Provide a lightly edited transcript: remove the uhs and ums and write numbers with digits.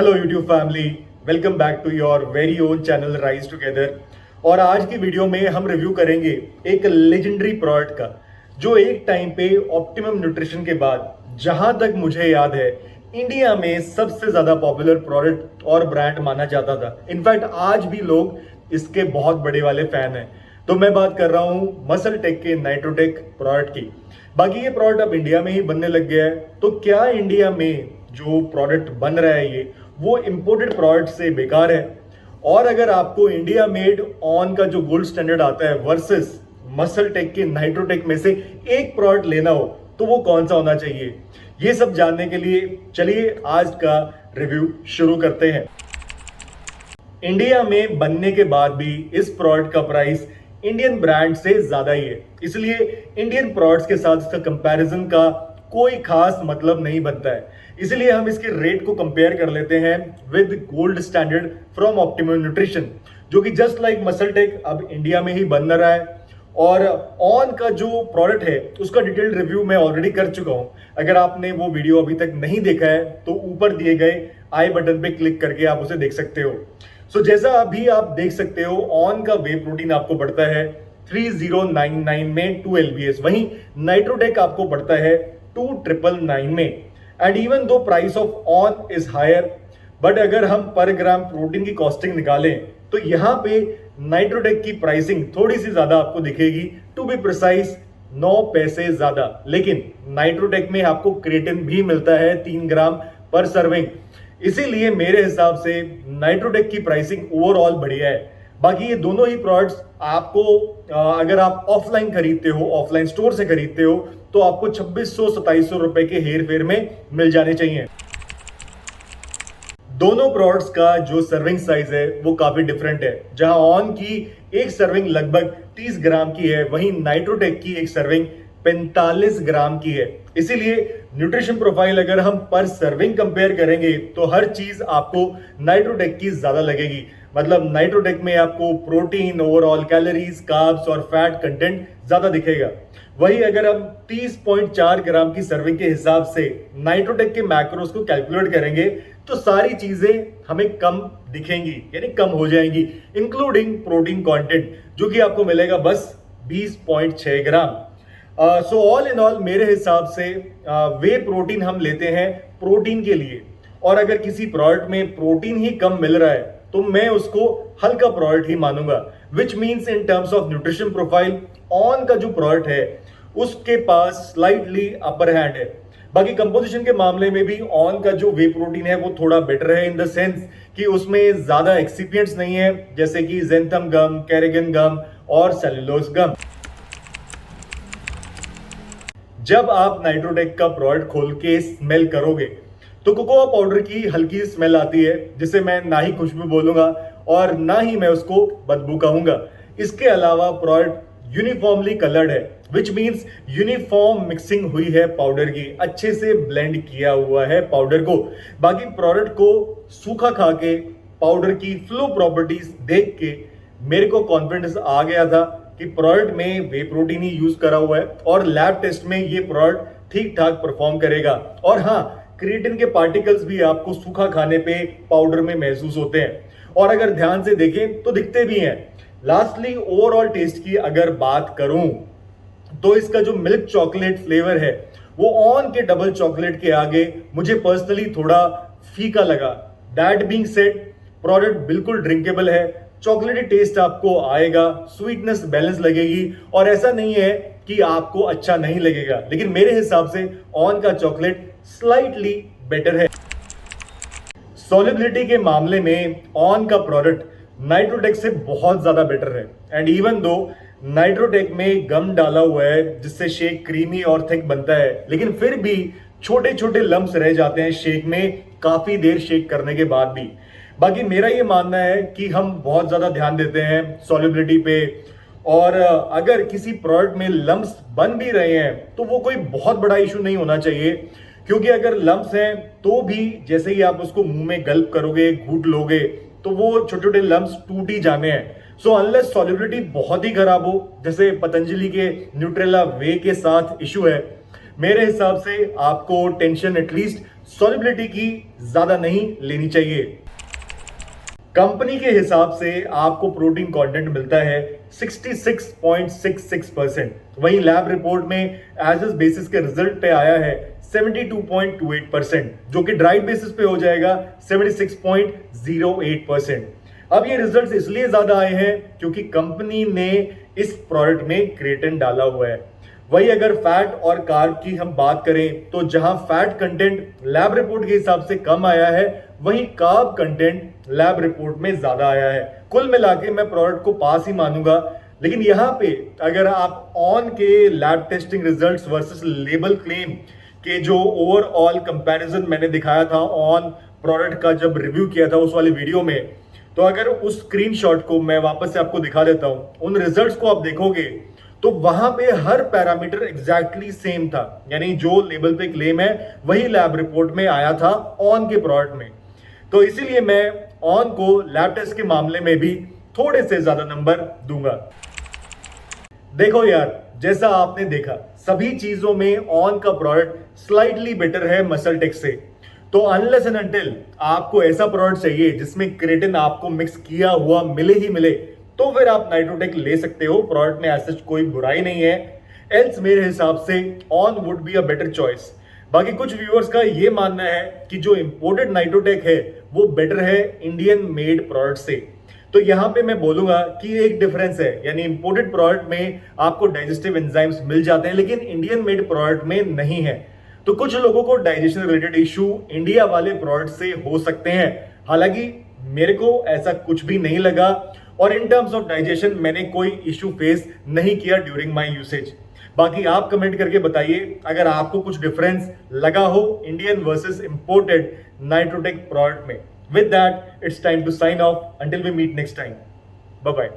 Hello YouTube family, welcome back to your very own channel rise together. और आज की video में हम रिव्यू करेंगे एक लेजेंडरी प्रोडक्ट का जो एक टाइम पे ऑप्टिमम न्यूट्रिशन के बाद, जहां तक मुझे याद है, इंडिया में सबसे ज्यादा पॉपुलर प्रोडक्ट और ब्रांड माना जाता था। इनफैक्ट आज भी लोग इसके बहुत बड़े वाले फैन हैं। तो मैं बात कर रहा हूं मसल टेक के नाइट्रोटेक प्रोडक्ट की। बाकी ये प्रोडक्ट अब इंडिया में ही बनने लग गया है। तो क्या इंडिया में जो प्रोडक्ट बन रहा है ये वो इंपोर्टेड प्रोडक्ट से बेकार है? और अगर आपको इंडिया मेड ऑन का जो गोल्ड स्टैंडर्ड आता है वर्सेस मसल टेक के नाइट्रोटेक में से एक प्रोडक्ट लेना हो तो वो कौन सा होना चाहिए, ये सब जानने के लिए चलिए आज का रिव्यू शुरू करते हैं। इंडिया में बनने के बाद भी इस प्रोडक्ट का प्राइस इंडियन ब्रांड से ज्यादा ही है, इसलिए इंडियन प्रोडक्ट्स के साथ इसका कंपैरिजन का कोई खास मतलब नहीं बनता है। इसलिए हम इसके रेट को कंपेयर कर लेते हैं with gold standard from optimum nutrition, जो कि जस्ट लाइक मसल टेक अब इंडिया में ही बन रहा है। और ऑन का जो प्रोडक्ट है उसका डिटेल्ड रिव्यू मैं ऑलरेडी कर चुका हूं। अगर आपने वो वीडियो अभी तक नहीं देखा है तो ऊपर दिए गए आई बटन पे क्लिक करके आप उसे देख सकते हो। सो जैसा अभी आप देख सकते हो, ऑन का वे प्रोटीन आपको पड़ता है 3099 में 2 LBS, वहीं नाइट्रोटेक आपको पड़ता है 2999 में। And even though price of on is higher, but अगर हम पर ग्राम प्रोटीन की कॉस्टिंग निकालें तो यहां पे नाइट्रोटेक की प्राइसिंग थोड़ी सी ज्यादा आपको दिखेगी, टू बी प्रिसाइज 9 पैसे ज्यादा। लेकिन नाइट्रोटेक में आपको क्रिएटिन भी मिलता है 3 ग्राम पर सर्विंग, इसीलिए मेरे हिसाब से नाइट्रोटेक की प्राइसिंग ओवरऑल बढ़िया है। बाकी ये दोनों ही प्रोडक्ट्स आपको अगर आप ऑफलाइन खरीदते हो, ऑफलाइन स्टोर से खरीदते हो, तो आपको 2600-2700 रुपए के हेर फेर में मिल जाने चाहिए। दोनों प्रोडक्ट्स का जो सर्विंग साइज है वो काफी डिफरेंट है। जहां ऑन की एक सर्विंग लगभग 30 ग्राम की है, वहीं नाइट्रोटेक की एक सर्विंग 45 ग्राम की है। इसीलिए न्यूट्रिशन प्रोफाइल अगर हम पर सर्विंग कंपेयर करेंगे तो हर चीज आपको नाइट्रोटेक की ज्यादा लगेगी। मतलब नाइट्रोटेक में आपको प्रोटीन, ओवरऑल कैलोरीज, कार्ब्स और फैट कंटेंट ज्यादा दिखेगा। वही अगर हम 30.4 ग्राम की सर्विंग के हिसाब से नाइट्रोटेक के मैक्रोस को कैलकुलेट करेंगे तो सारी चीजें हमें कम दिखेंगी, यानी कम हो जाएंगी, इंक्लूडिंग प्रोटीन कंटेंट, जो कि आपको मिलेगा बस 20.6 ग्राम। सो ऑल इन ऑल मेरे हिसाब से वे प्रोटीन हम लेते हैं प्रोटीन के लिए, और अगर किसी प्रोडक्ट में प्रोटीन ही कम मिल रहा है तो मैं उसको हल्का प्रोडक्ट ही मानूंगा। Which means in terms of nutrition profile on का जो प्रोडक्ट है उसके पास स्लाइटली अपर हैंड है। बाकी कंपोजिशन के मामले में भी ऑन का जो वे प्रोटीन है वो थोड़ा बेटर है, इन द सेंस कि उसमें ज्यादा एक्सिपिएंट्स नहीं है, जैसे कि ज़ेंथम गम, कैरेगन गम और सेलुलोज गम। जब आप नाइट्रोटेक का प्रोडक्ट खोल के स्मेल करोगे तो कोकोआ पाउडर की हल्की स्मेल आती है, जिसे मैं ना ही खुशबू बोलूंगा और ना ही मैं उसको बदबू कहूंगा। इसके अलावा प्रोडक्ट यूनिफॉर्मली कलर्ड है, विच मीन्स यूनिफॉर्म मिक्सिंग हुई है पाउडर की, अच्छे से ब्लेंड किया हुआ है पाउडर को। बाकी प्रोडक्ट को सूखा खा के पाउडर की फ्लो प्रॉपर्टीज देख के मेरे को कॉन्फिडेंस आ गया था कि प्रोडक्ट में वे प्रोटीन ही यूज करा हुआ है और लैब टेस्ट में ये प्रोडक्ट ठीक ठाक परफॉर्म करेगा। और हाँ, क्रिएटिन के पार्टिकल्स भी आपको सूखा खाने पे पाउडर में महसूस होते हैं, और अगर ध्यान से देखें तो दिखते भी हैं। लास्टली ओवरऑल टेस्ट की अगर बात करूं तो इसका जो मिल्क चॉकलेट फ्लेवर है वो ऑन के डबल चॉकलेट के आगे मुझे पर्सनली थोड़ा फीका लगा। दैट बीइंग सेड, प्रोडक्ट बिल्कुल ड्रिंकेबल है, चॉकलेटी टेस्ट आपको आएगा, स्वीटनेस बैलेंस लगेगी, और ऐसा नहीं है कि आपको अच्छा नहीं लगेगा। लेकिन मेरे हिसाब से ऑन का चॉकलेट स्लाइटली बेटर है। सॉल्युबिलिटी के मामले में ऑन का प्रोडक्ट नाइट्रोटेक से बहुत ज्यादा बेटर है। एंड इवन दो नाइट्रोटेक में गम डाला हुआ है जिससे शेक क्रीमी और थिक बनता है, लेकिन फिर भी छोटे छोटे लम्प्स रह जाते हैं शेक में काफी देर शेक करने के बाद भी। बाकी मेरा ये मानना है कि हम बहुत ज्यादा ध्यान देते हैं सॉल्युबिलिटी पे, और अगर किसी प्रोडक्ट में लम्प्स बन भी रहे हैं तो वो कोई बहुत बड़ा इशू नहीं होना चाहिए, क्योंकि अगर लम्प्स हैं तो भी जैसे ही आप उसको मुंह में गल्प करोगे, घूट लोगे, तो वो छोटे छोटे लम्प्स टूट ही जाने हैं। सो अनलेस सॉल्युबिलिटी बहुत ही खराब हो, जैसे पतंजलि के न्यूट्रेला वे के साथ इशू है, मेरे हिसाब से आपको टेंशन एटलीस्ट सॉल्युबिलिटी की ज्यादा नहीं लेनी चाहिए। कंपनी के हिसाब से आपको प्रोटीन कंटेंट मिलता है 66.66%। वहीं लैब रिपोर्ट में एज एस बेसिस के रिजल्ट पे आया है 72.28%, जो कि ड्राई बेसिस पे हो जाएगा 76.08%। अब ये रिजल्ट्स इसलिए ज्यादा आए हैं क्योंकि कंपनी ने इस प्रोडक्ट में क्रिएटिन डाला हुआ है। वही अगर फैट और कार्ब की हम बात करें तो जहां फैट कंटेंट लैब रिपोर्ट के हिसाब से कम आया है, वहीं कार्ब कंटेंट लैब रिपोर्ट में ज्यादा आया है। कुल मिला के मैं प्रोडक्ट को पास ही मानूंगा। लेकिन यहां पे अगर आप ऑन के lab testing results versus label claim के जो ओवरऑल कंपैरिजन मैंने दिखाया था ऑन प्रोडक्ट का जब रिव्यू किया था उस वाली वीडियो में, तो अगर उस स्क्रीनशॉट को मैं वापस से आपको दिखा देता हूं, उन रिजल्ट्स को आप देखोगे तो वहां पे हर पैरामीटर एग्जैक्टली सेम था। यानी जो लेबल पे क्लेम है वही लैब रिपोर्ट में आया था ऑन के प्रोडक्ट में। तो इसीलिए मैं ऑन को लैब टेस्ट के मामले में भी थोड़े से ज्यादा नंबर दूंगा। देखो यार, जैसा आपने देखा सभी चीजों में ऑन का प्रोडक्ट स्लाइटली बेटर है मसलटेक से। तो अनलेस एंड अनटिल आपको ऐसा प्रोडक्ट चाहिए जिसमें क्रिएटिन आपको मिक्स किया हुआ मिले ही मिले, तो फिर आप नाइट्रोटेक ले सकते हो। प्रोडक्ट में ऐसा कोई बुराई नहीं है। एल्स मेरे हिसाब से on would be a better choice. बाकी कुछ व्यूअर्स का ये मानना है कि जो इंपोर्टेड नाइट्रोटेक है वो बेटर है इंडियन मेड प्रोडक्ट से। तो यहां पे मैं बोलूंगा कि एक डिफरेंस है, यानी इंपोर्टेड प्रोडक्ट में आपको डाइजेस्टिव एंजाइम्स मिल जाते हैं लेकिन इंडियन मेड प्रोडक्ट में नहीं है। तो कुछ लोगों को डाइजेशन रिलेटेड इशू इंडिया वाले प्रोडक्ट से हो सकते हैं। हालांकि मेरे को ऐसा कुछ भी नहीं लगा और इन टर्म्स ऑफ डाइजेशन मैंने कोई इशू फेस नहीं किया ड्यूरिंग माय यूसेज। बाकी आप कमेंट करके बताइए अगर आपको कुछ डिफरेंस लगा हो Indian versus imported Nitrotek product में। With that it's time to sign off. Until we meet next time, bye bye.